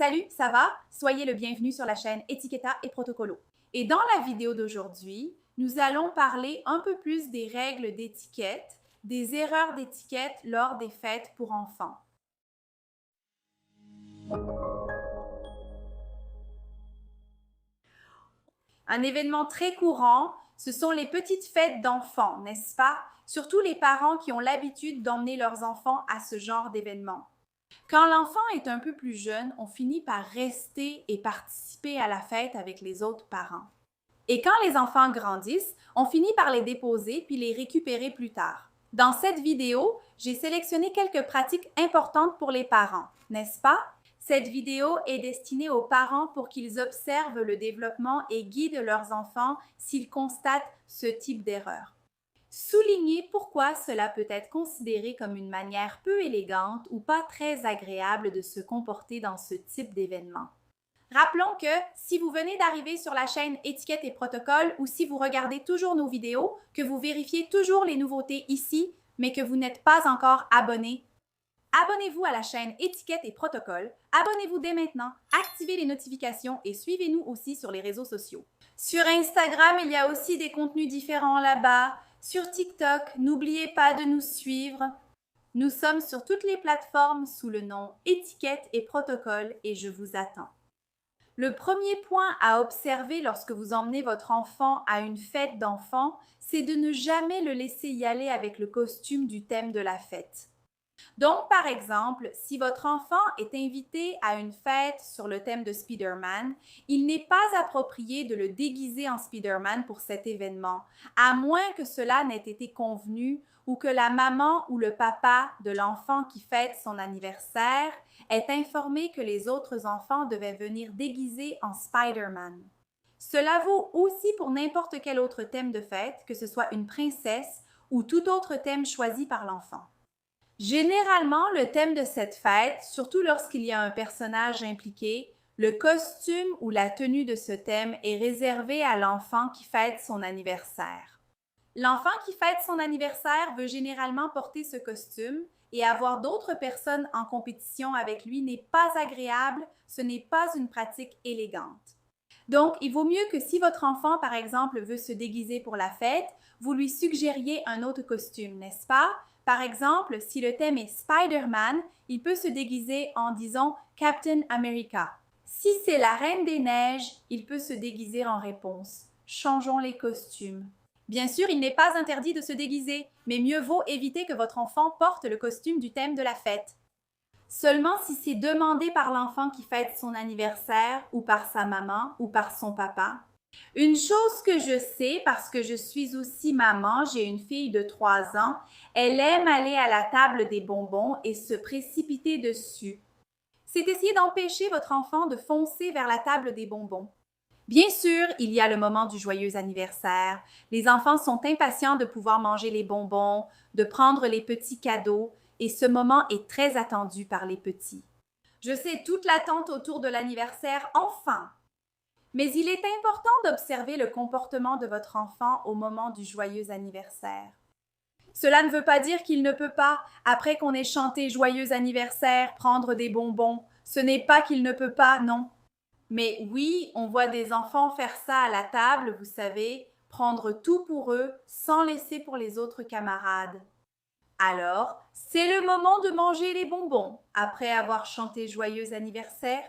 Salut, ça va? Soyez le bienvenu sur la chaîne Etiqueta et Protocolo. Et dans la vidéo d'aujourd'hui, nous allons parler un peu plus des règles d'étiquette, des erreurs d'étiquette lors des fêtes pour enfants. Un événement très courant, ce sont les petites fêtes d'enfants, n'est-ce pas? Surtout les parents qui ont l'habitude d'emmener leurs enfants à ce genre d'événement. Quand l'enfant est un peu plus jeune, on finit par rester et participer à la fête avec les autres parents. Et quand les enfants grandissent, on finit par les déposer puis les récupérer plus tard. Dans cette vidéo, j'ai sélectionné quelques pratiques importantes pour les parents, n'est-ce pas? Cette vidéo est destinée aux parents pour qu'ils observent le développement et guident leurs enfants s'ils constatent ce type d'erreur. Soulignez pourquoi cela peut être considéré comme une manière peu élégante ou pas très agréable de se comporter dans ce type d'événement. Rappelons que si vous venez d'arriver sur la chaîne Étiquette et Protocole ou si vous regardez toujours nos vidéos, que vous vérifiez toujours les nouveautés ici, mais que vous n'êtes pas encore abonné, abonnez-vous à la chaîne Étiquette et Protocole, abonnez-vous dès maintenant, activez les notifications et suivez-nous aussi sur les réseaux sociaux. Sur Instagram, il y a aussi des contenus différents là-bas. Sur TikTok, n'oubliez pas de nous suivre. Nous sommes sur toutes les plateformes sous le nom Étiquette et Protocole et je vous attends. Le premier point à observer lorsque vous emmenez votre enfant à une fête d'enfants, c'est de ne jamais le laisser y aller avec le costume du thème de la fête. Donc, par exemple, si votre enfant est invité à une fête sur le thème de Spider-Man, il n'est pas approprié de le déguiser en Spider-Man pour cet événement, à moins que cela n'ait été convenu ou que la maman ou le papa de l'enfant qui fête son anniversaire ait informé que les autres enfants devaient venir déguisés en Spider-Man. Cela vaut aussi pour n'importe quel autre thème de fête, que ce soit une princesse ou tout autre thème choisi par l'enfant. Généralement, le thème de cette fête, surtout lorsqu'il y a un personnage impliqué, le costume ou la tenue de ce thème est réservé à l'enfant qui fête son anniversaire. L'enfant qui fête son anniversaire veut généralement porter ce costume et avoir d'autres personnes en compétition avec lui n'est pas agréable, ce n'est pas une pratique élégante. Donc, il vaut mieux que si votre enfant, par exemple, veut se déguiser pour la fête, vous lui suggériez un autre costume, n'est-ce pas? Par exemple, si le thème est Spider-Man, il peut se déguiser en, disons, Captain America. Si c'est la Reine des Neiges, il peut se déguiser en réponse. Changeons les costumes. Bien sûr, il n'est pas interdit de se déguiser, mais mieux vaut éviter que votre enfant porte le costume du thème de la fête. Seulement si c'est demandé par l'enfant qui fête son anniversaire ou par sa maman ou par son papa. Une chose que je sais, parce que je suis aussi maman, j'ai une fille de 3 ans, elle aime aller à la table des bonbons et se précipiter dessus. C'est essayer d'empêcher votre enfant de foncer vers la table des bonbons. Bien sûr, il y a le moment du joyeux anniversaire. Les enfants sont impatients de pouvoir manger les bonbons, de prendre les petits cadeaux, et ce moment est très attendu par les petits. Je sais toute l'attente autour de l'anniversaire, enfin! Mais il est important d'observer le comportement de votre enfant au moment du joyeux anniversaire. Cela ne veut pas dire qu'il ne peut pas, après qu'on ait chanté joyeux anniversaire, prendre des bonbons. Ce n'est pas qu'il ne peut pas, non. Mais oui, on voit des enfants faire ça à la table, vous savez, prendre tout pour eux, sans laisser pour les autres camarades. Alors, c'est le moment de manger les bonbons, après avoir chanté joyeux anniversaire.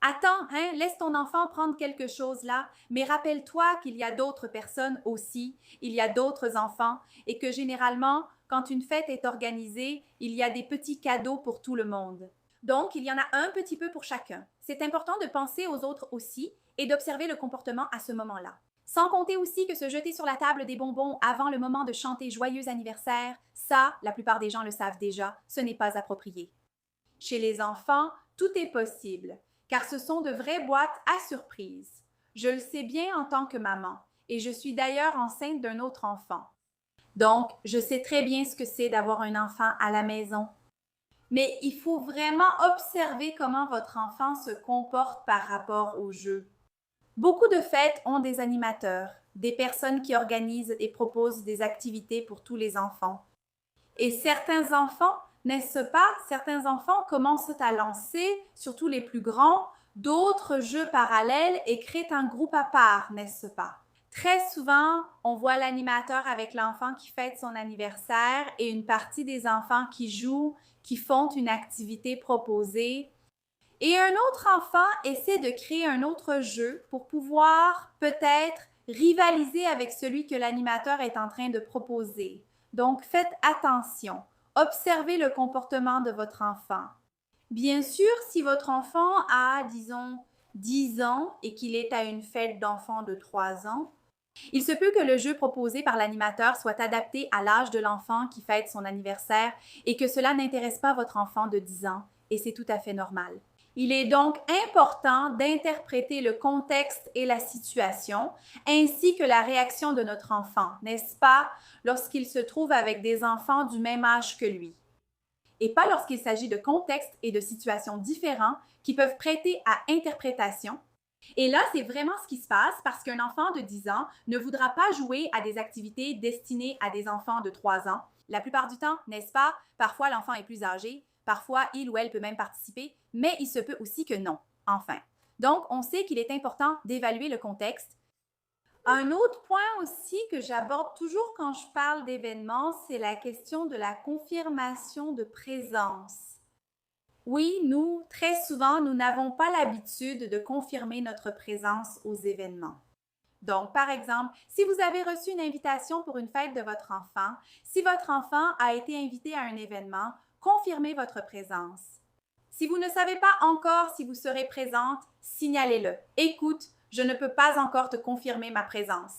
Attends, laisse ton enfant prendre quelque chose là, mais rappelle-toi qu'il y a d'autres personnes aussi, il y a d'autres enfants, et que généralement, quand une fête est organisée, il y a des petits cadeaux pour tout le monde. Donc, il y en a un petit peu pour chacun. C'est important de penser aux autres aussi et d'observer le comportement à ce moment-là. Sans compter aussi que se jeter sur la table des bonbons avant le moment de chanter joyeux anniversaire, ça, la plupart des gens le savent déjà, ce n'est pas approprié. Chez les enfants, tout est possible, car ce sont de vraies boîtes à surprises. Je le sais bien en tant que maman, et je suis d'ailleurs enceinte d'un autre enfant. Donc, je sais très bien ce que c'est d'avoir un enfant à la maison. Mais il faut vraiment observer comment votre enfant se comporte par rapport au jeu. Beaucoup de fêtes ont des animateurs, des personnes qui organisent et proposent des activités pour tous les enfants. Et certains enfants N'est-ce pas? Certains enfants commencent à lancer, surtout les plus grands, d'autres jeux parallèles et créent un groupe à part, n'est-ce pas? Très souvent, on voit l'animateur avec l'enfant qui fête son anniversaire et une partie des enfants qui jouent, qui font une activité proposée. Et un autre enfant essaie de créer un autre jeu pour pouvoir peut-être rivaliser avec celui que l'animateur est en train de proposer. Donc, faites attention. Observez le comportement de votre enfant. Bien sûr, si votre enfant a, disons, 10 ans et qu'il est à une fête d'enfant de 3 ans, il se peut que le jeu proposé par l'animateur soit adapté à l'âge de l'enfant qui fête son anniversaire et que cela n'intéresse pas votre enfant de 10 ans, et c'est tout à fait normal. Il est donc important d'interpréter le contexte et la situation, ainsi que la réaction de notre enfant, n'est-ce pas, lorsqu'il se trouve avec des enfants du même âge que lui, et pas lorsqu'il s'agit de contextes et de situations différents qui peuvent prêter à interprétation. Et là, c'est vraiment ce qui se passe parce qu'un enfant de 10 ans ne voudra pas jouer à des activités destinées à des enfants de 3 ans. La plupart du temps, n'est-ce pas? Parfois, l'enfant est plus âgé, parfois, il ou elle peut même participer, mais il se peut aussi que non, enfin. Donc, on sait qu'il est important d'évaluer le contexte. Un autre point aussi que j'aborde toujours quand je parle d'événements, c'est la question de la confirmation de présence. Oui, nous, très souvent, nous n'avons pas l'habitude de confirmer notre présence aux événements. Donc, par exemple, si vous avez reçu une invitation pour une fête de votre enfant, si votre enfant a été invité à un événement, confirmez votre présence. Si vous ne savez pas encore si vous serez présente, signalez-le. Écoute, je ne peux pas encore te confirmer ma présence.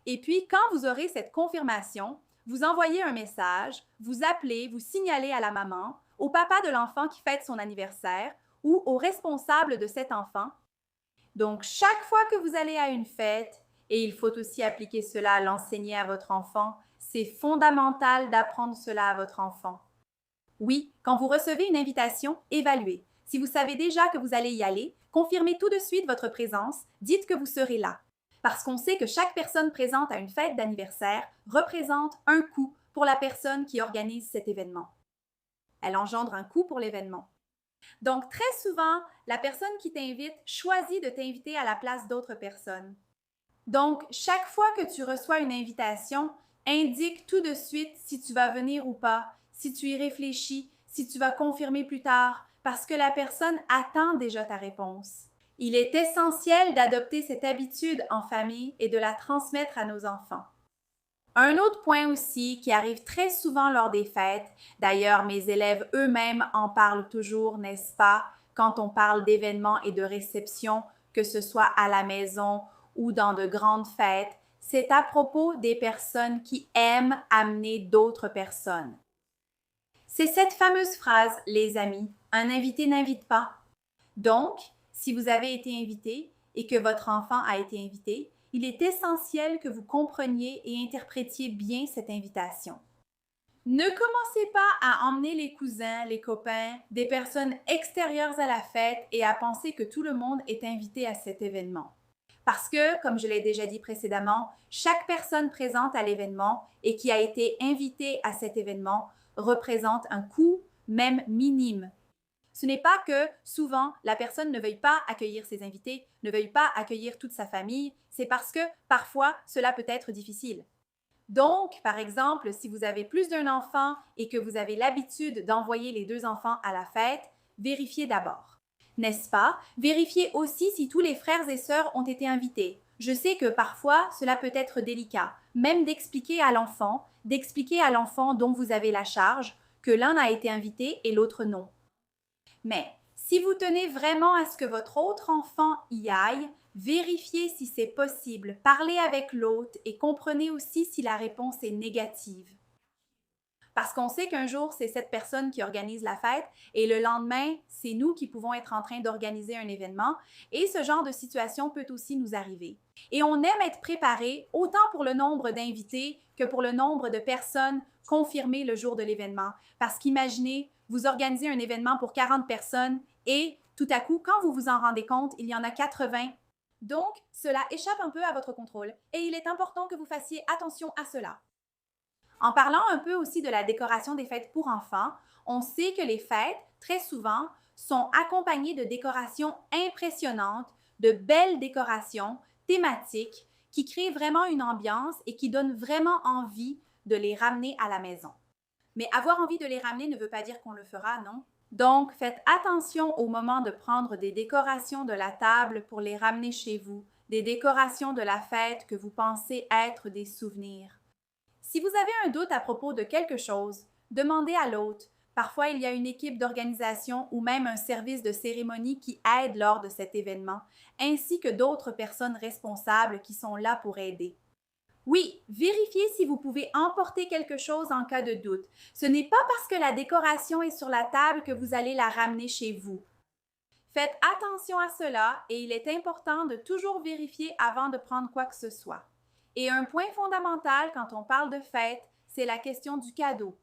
Et puis, quand vous aurez cette confirmation, vous envoyez un message, vous appelez, vous signalez à la maman, au papa de l'enfant qui fête son anniversaire ou au responsable de cet enfant. Donc, chaque fois que vous allez à une fête, et il faut aussi appliquer cela, l'enseigner à votre enfant, c'est fondamental d'apprendre cela à votre enfant. Oui, quand vous recevez une invitation, évaluez. Si vous savez déjà que vous allez y aller, confirmez tout de suite votre présence, dites que vous serez là. Parce qu'on sait que chaque personne présente à une fête d'anniversaire représente un coût pour la personne qui organise cet événement. Elle engendre un coût pour l'événement. Donc, très souvent, la personne qui t'invite choisit de t'inviter à la place d'autres personnes. Donc, chaque fois que tu reçois une invitation, indique tout de suite si tu vas venir ou pas, si tu y réfléchis, si tu vas confirmer plus tard, parce que la personne attend déjà ta réponse. Il est essentiel d'adopter cette habitude en famille et de la transmettre à nos enfants. Un autre point aussi qui arrive très souvent lors des fêtes, d'ailleurs mes élèves eux-mêmes en parlent toujours, n'est-ce pas, quand on parle d'événements et de réceptions, que ce soit à la maison ou dans de grandes fêtes, c'est à propos des personnes qui aiment amener d'autres personnes. C'est cette fameuse phrase, les amis, un invité n'invite pas. Donc, si vous avez été invité et que votre enfant a été invité, il est essentiel que vous compreniez et interprétiez bien cette invitation. Ne commencez pas à emmener les cousins, les copains, des personnes extérieures à la fête et à penser que tout le monde est invité à cet événement. Parce que, comme je l'ai déjà dit précédemment, chaque personne présente à l'événement et qui a été invitée à cet événement représente un coût, même minime. Ce n'est pas que souvent la personne ne veuille pas accueillir ses invités, ne veuille pas accueillir toute sa famille, c'est parce que parfois cela peut être difficile. Donc, par exemple, si vous avez plus d'un enfant et que vous avez l'habitude d'envoyer les 2 enfants à la fête, vérifiez d'abord. N'est-ce pas? Vérifiez aussi si tous les frères et sœurs ont été invités. Je sais que parfois cela peut être délicat, même d'expliquer à l'enfant dont vous avez la charge que l'un a été invité et l'autre non. Mais si vous tenez vraiment à ce que votre autre enfant y aille, vérifiez si c'est possible, parlez avec l'autre et comprenez aussi si la réponse est négative. Parce qu'on sait qu'un jour, c'est cette personne qui organise la fête et le lendemain, c'est nous qui pouvons être en train d'organiser un événement et ce genre de situation peut aussi nous arriver. Et on aime être préparé autant pour le nombre d'invités que pour le nombre de personnes confirmées le jour de l'événement. Parce qu'imaginez, vous organisez un événement pour 40 personnes et tout à coup, quand vous vous en rendez compte, il y en a 80. Donc, cela échappe un peu à votre contrôle et il est important que vous fassiez attention à cela. En parlant un peu aussi de la décoration des fêtes pour enfants, On sait que les fêtes, très souvent, sont accompagnées de décorations impressionnantes, de belles décorations thématiques qui créent vraiment une ambiance et qui donnent vraiment envie de les ramener à la maison. Mais avoir envie de les ramener ne veut pas dire qu'on le fera, non? Donc, faites attention au moment de prendre des décorations de la table pour les ramener chez vous, des décorations de la fête que vous pensez être des souvenirs. Si vous avez un doute à propos de quelque chose, demandez à l'hôte. Parfois, il y a une équipe d'organisation ou même un service de cérémonie qui aide lors de cet événement, ainsi que d'autres personnes responsables qui sont là pour aider. Oui, vérifiez si vous pouvez emporter quelque chose en cas de doute. Ce n'est pas parce que la décoration est sur la table que vous allez la ramener chez vous. Faites attention à cela et il est important de toujours vérifier avant de prendre quoi que ce soit. Et un point fondamental quand on parle de fête, c'est la question du cadeau.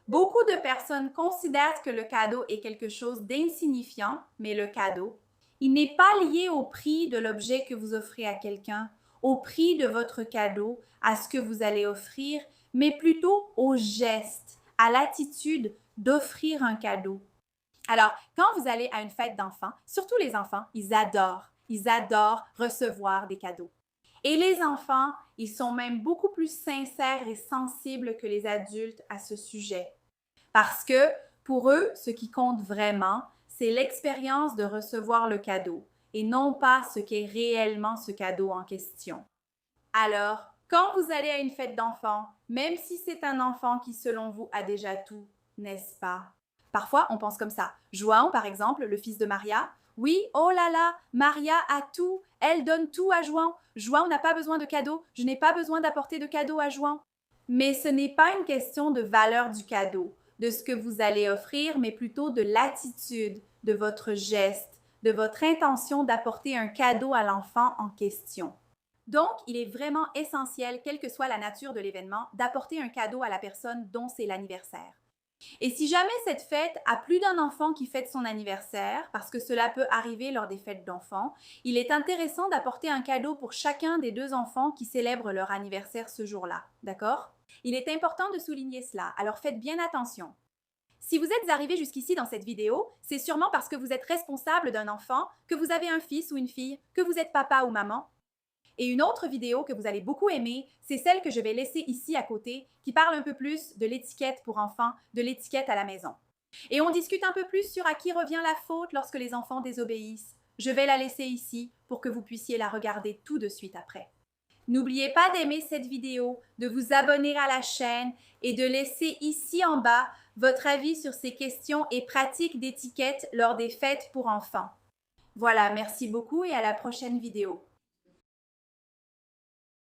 Beaucoup de personnes considèrent que le cadeau est quelque chose d'insignifiant, mais le cadeau, il n'est pas lié au prix de l'objet que vous offrez à quelqu'un, au prix de votre cadeau, à ce que vous allez offrir, mais plutôt au geste, à l'attitude d'offrir un cadeau. Alors, quand vous allez à une fête d'enfants, surtout les enfants, ils adorent recevoir des cadeaux. Et les enfants, ils sont même beaucoup plus sincères et sensibles que les adultes à ce sujet. Parce que pour eux, ce qui compte vraiment, c'est l'expérience de recevoir le cadeau et non pas ce qu'est réellement ce cadeau en question. Alors, quand vous allez à une fête d'enfants, même si c'est un enfant qui, selon vous, a déjà tout, n'est-ce pas? Parfois, on pense comme ça. João, par exemple, le fils de Maria, oui, oh là là, Maria a tout, elle donne tout à João. João n'a pas besoin de cadeaux, je n'ai pas besoin d'apporter de cadeaux à João. Mais ce n'est pas une question de valeur du cadeau, de ce que vous allez offrir, mais plutôt de l'attitude, de votre geste, de votre intention d'apporter un cadeau à l'enfant en question. Donc, il est vraiment essentiel, quelle que soit la nature de l'événement, d'apporter un cadeau à la personne dont c'est l'anniversaire. Et si jamais cette fête a plus d'un enfant qui fête son anniversaire, parce que cela peut arriver lors des fêtes d'enfants, il est intéressant d'apporter un cadeau pour chacun des deux enfants qui célèbrent leur anniversaire ce jour-là, d'accord? Il est important de souligner cela, alors faites bien attention. Si vous êtes arrivé jusqu'ici dans cette vidéo, c'est sûrement parce que vous êtes responsable d'un enfant, que vous avez un fils ou une fille, que vous êtes papa ou maman. Et une autre vidéo que vous allez beaucoup aimer, c'est celle que je vais laisser ici à côté, qui parle un peu plus de l'étiquette pour enfants, de l'étiquette à la maison. Et on discute un peu plus sur à qui revient la faute lorsque les enfants désobéissent. Je vais la laisser ici pour que vous puissiez la regarder tout de suite après. N'oubliez pas d'aimer cette vidéo, de vous abonner à la chaîne et de laisser ici en bas votre avis sur ces questions et pratiques d'étiquette lors des fêtes pour enfants. Voilà, merci beaucoup et à la prochaine vidéo.